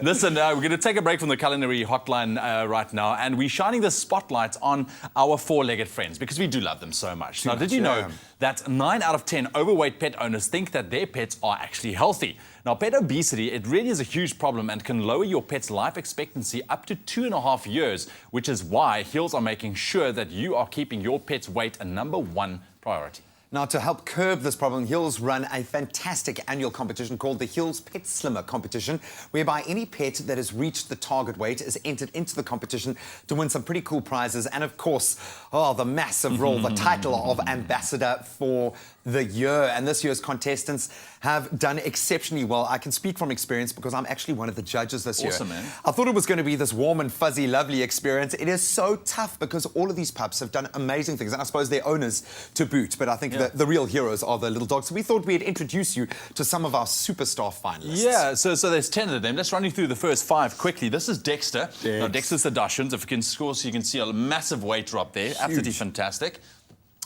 Listen, we're going to take a break from the culinary hotline right now, and we're shining the spotlight on our four-legged friends because we do love them so much. Now, did you know that 9 out of 10 overweight pet owners think that their pets are actually healthy? Now, pet obesity, it really is a huge problem and can lower your pet's life expectancy up to 2.5 years, which is why Heels are making sure that you are keeping your pet's weight a #1 priority. Now, to help curb this problem, Heels run a fantastic annual competition called the Heels Pet Slimmer Competition, whereby any pet that has reached the target weight is entered into the competition to win some pretty cool prizes. And of course, the massive role, the title of Ambassador for the Year. And this year's contestants have done exceptionally well. I can speak from experience because I'm actually one of the judges this year. Awesome, man. I thought it was going to be this warm and fuzzy, lovely experience. It is so tough because all of these pups have done amazing things, and I suppose their owners to boot. But I think the real heroes are the little dogs. So we thought we'd introduce you to some of our superstar finalists. Yeah, so there's 10 of them. Let's run you through the first 5 quickly. This is Dexter. Now, Dexter's the Dachshunds. If you can score, so you can see a massive weight drop there. Huge. Absolutely fantastic.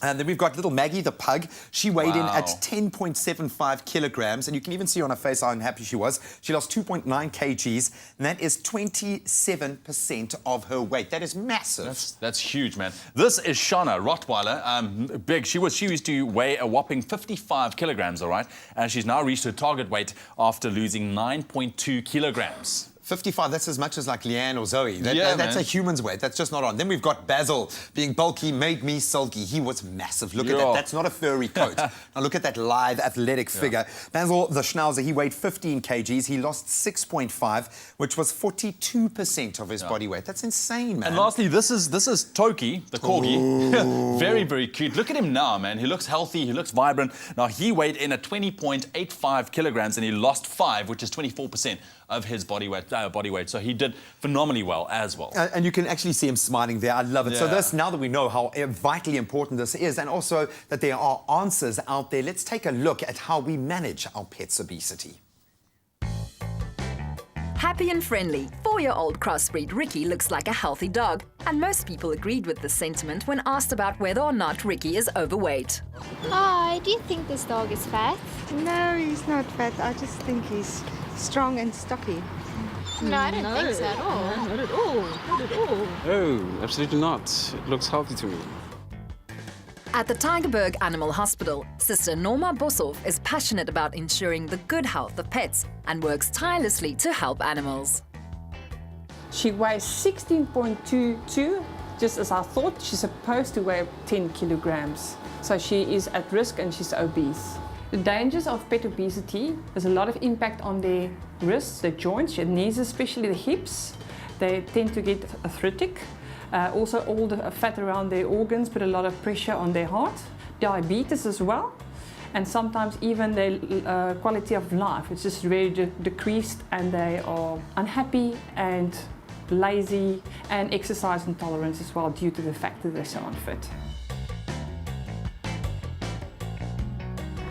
And then we've got little Maggie, the pug. She weighed in at 10.75 kilograms, and you can even see on her face how unhappy she was. She lost 2.9 kgs, and that is 27% of her weight. That is massive. That's huge, man. This is Shauna, Rottweiler, big. She used to weigh a whopping 55 kilograms, all right? And she's now reached her target weight after losing 9.2 kilograms. 55, that's as much as like Leanne or Zoe. That's a human's weight. That's just not on. Then we've got Basil, being bulky, made me sulky. He was massive. Look at that. That's not a furry coat. Now look at that lithe, athletic figure. Basil, the Schnauzer, he weighed 15 kgs. He lost 6.5, which was 42% of his body weight. That's insane, man. And lastly, this is Toki, the corgi. Very, very cute. Look at him now, man. He looks healthy. He looks vibrant. Now, he weighed in at 20.85 kilograms, and he lost 5, which is 24% of his body weight. So he did phenomenally well as well. And you can actually see him smiling there. I love it. So this, now that we know how vitally important this is, and also that there are answers out there, let's take a look at how we manage our pets' obesity. Happy and friendly, 4-year-old crossbreed Ricky looks like a healthy dog, and most people agreed with this sentiment when asked about whether or not Ricky is overweight. Hi, do you think this dog is fat? No, he's not fat. I just think he's strong and stocky. No, I don't think so at all. No, not at all. Not at all. Oh, absolutely not. It looks healthy to me. At the Tygerberg Animal Hospital, Sister Norma Boshoff is passionate about ensuring the good health of pets and works tirelessly to help animals. She weighs 16.22, just as I thought. She's supposed to weigh 10 kilograms. So she is at risk and she's obese. The dangers of pet obesity, there's a lot of impact on their wrists, their joints, their knees, especially the hips. They tend to get arthritic. Also, all the fat around their organs put a lot of pressure on their heart. Diabetes as well. And sometimes even their quality of life is just very decreased, and they are unhappy and lazy, and exercise intolerance as well due to the fact that they're so unfit.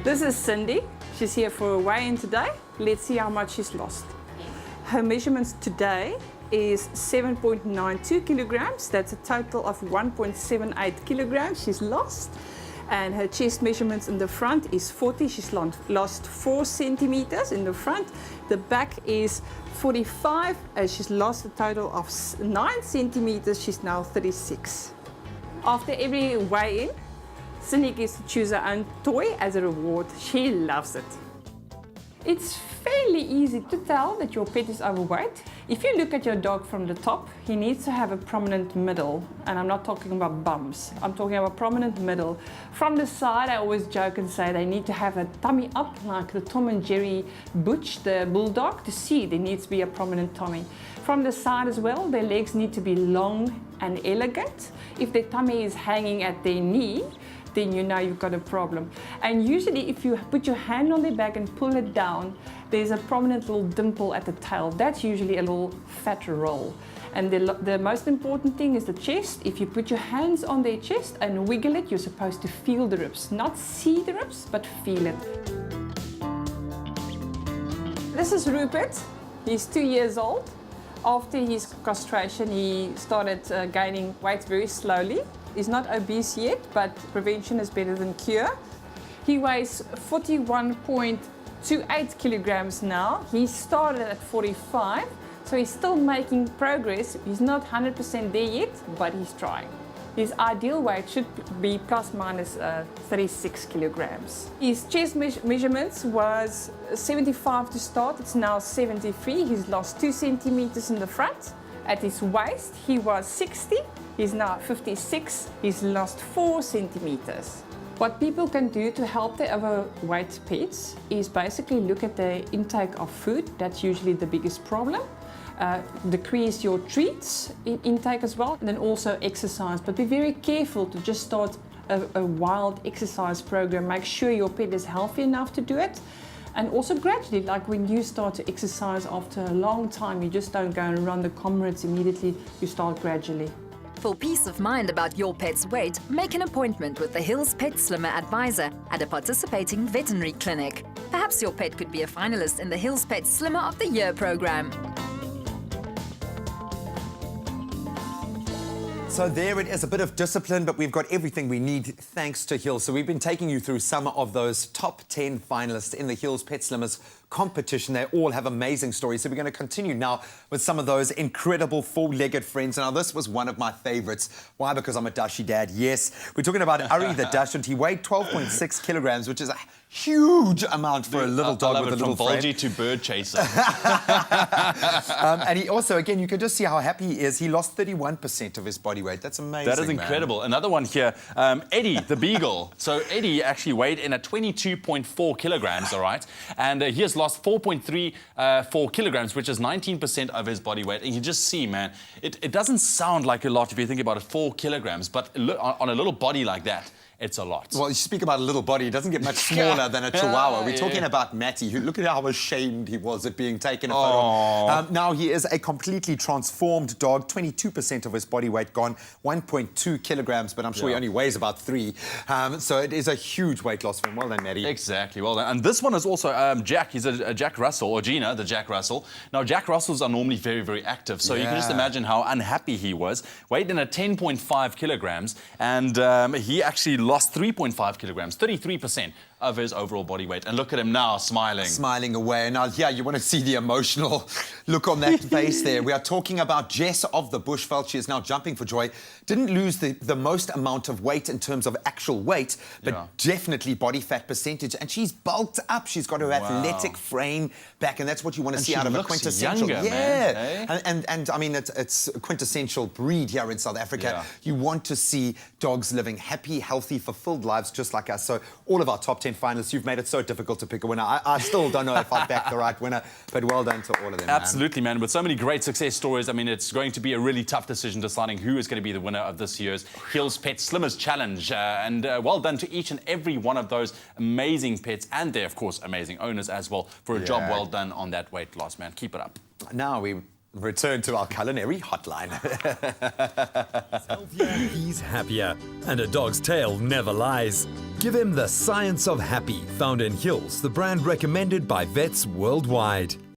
This is Cindy. She's here for a weigh-in today. Let's see how much she's lost. Her measurements today is 7.92 kilograms. That's a total of 1.78 kilograms she's lost. And her chest measurements in the front is 40. She's lost 4 centimeters in the front. The back is 45, and she's lost a total of 9 centimeters. She's now 36. After every weigh-in, Cindy gets to choose her own toy as a reward. She loves it. It's fairly easy to tell that your pet is overweight. If you look at your dog from the top, he needs to have a prominent middle. And I'm not talking about bumps. I'm talking about a prominent middle. From the side, I always joke and say they need to have a tummy up, like the Tom and Jerry Butch, the bulldog. To see, there needs to be a prominent tummy. From the side as well, their legs need to be long and elegant. If their tummy is hanging at their knee, then you know you've got a problem. And usually if you put your hand on their back and pull it down, there's a prominent little dimple at the tail. That's usually a little fat roll. And the most important thing is the chest. If you put your hands on their chest and wiggle it, you're supposed to feel the ribs. Not see the ribs, but feel it. This is Rupert. He's 2 years old. After his castration, he started gaining weight very slowly. He's not obese yet, but prevention is better than cure. He weighs 41.8 to 8 kilograms now. He started at 45, so he's still making progress. He's not 100% there yet, but he's trying. His ideal weight should be plus minus 36 kilograms. His chest measurements was 75 to start, it's now 73. He's lost 2 centimeters in the front. At his waist, he was 60, he's now 56. He's lost 4 centimeters. What people can do to help their overweight pets is basically look at the intake of food. That's usually the biggest problem. Decrease your treats intake as well, and then also exercise. But be very careful to just start a wild exercise program. Make sure your pet is healthy enough to do it. And also gradually, like when you start to exercise after a long time, you just don't go and run the comrades immediately, you start gradually. For peace of mind about your pet's weight, make an appointment with the Hills Pet Slimmer Advisor at a participating veterinary clinic. Perhaps your pet could be a finalist in the Hills Pet Slimmer of the Year program. So there it is, a bit of discipline, but we've got everything we need thanks to Hills. So we've been taking you through some of those top 10 finalists in the Hills Pet Slimmers competition. They all have amazing stories. So we're going to continue now with some of those incredible four-legged friends. Now, this was one of my favorites. Why? Because I'm a Dachshie dad. Yes, we're talking about Ari the Dachshund. He weighed 12.6 kilograms, which is a huge amount for a little dog with a little frame. From Bulgy to bird chaser. And he also, again, you can just see how happy he is. He lost 31% of his body weight. That's amazing. That is incredible. Man. Another one here, Eddie, the beagle. So Eddie actually weighed in at 22.4 kilograms, all right? And he has lost 4.34 kilograms, which is 19% of his body weight. And you just see, man, it doesn't sound like a lot if you think about it, 4 kilograms, but on a little body like that, it's a lot. Well, you speak about a little body. It doesn't get much smaller than a Chihuahua. We're talking about Matty, who, look at how ashamed he was at being taken a photo. Now he is a completely transformed dog. 22% of his body weight gone, 1.2 kilograms, but I'm sure he only weighs about 3. So it is a huge weight loss for him. Well done, Matty. Exactly, well done. And this one is also Jack. He's a Jack Russell, or Gina, the Jack Russell. Now, Jack Russells are normally very, very active, so you can just imagine how unhappy he was. Weighed in at 10.5 kilograms, and he actually lost 3.5 kilograms, 33% of his overall body weight. And look at him now, smiling. Smiling away. Now, yeah, you want to see the emotional look on that face there. We are talking about Jess of the Bushveld. She is now jumping for joy. Didn't lose the most amount of weight in terms of actual weight, but definitely body fat percentage. And she's bulked up. She's got her athletic frame back, and that's what you want to see out of a quintessential. Younger, man, hey? And I mean, it's a quintessential breed here in South Africa. You want to see dogs living happy, healthy, fulfilled lives just like us. So all of our top 10 finalists, you've made it so difficult to pick a winner. I still don't know if I backed the right winner, but well done to all of them. Absolutely, man. With so many great success stories, I mean, it's going to be a really tough decision deciding who is going to be the winner of this year's Hills Pet Slimmers Challenge. And well done to each and every one of those amazing pets and their, of course, amazing owners as well for a job well done on that weight loss, man. Keep it up. Now we return to our culinary hotline. He's happier, and a dog's tail never lies. Give him the Science of Happy, found in Hills, the brand recommended by vets worldwide.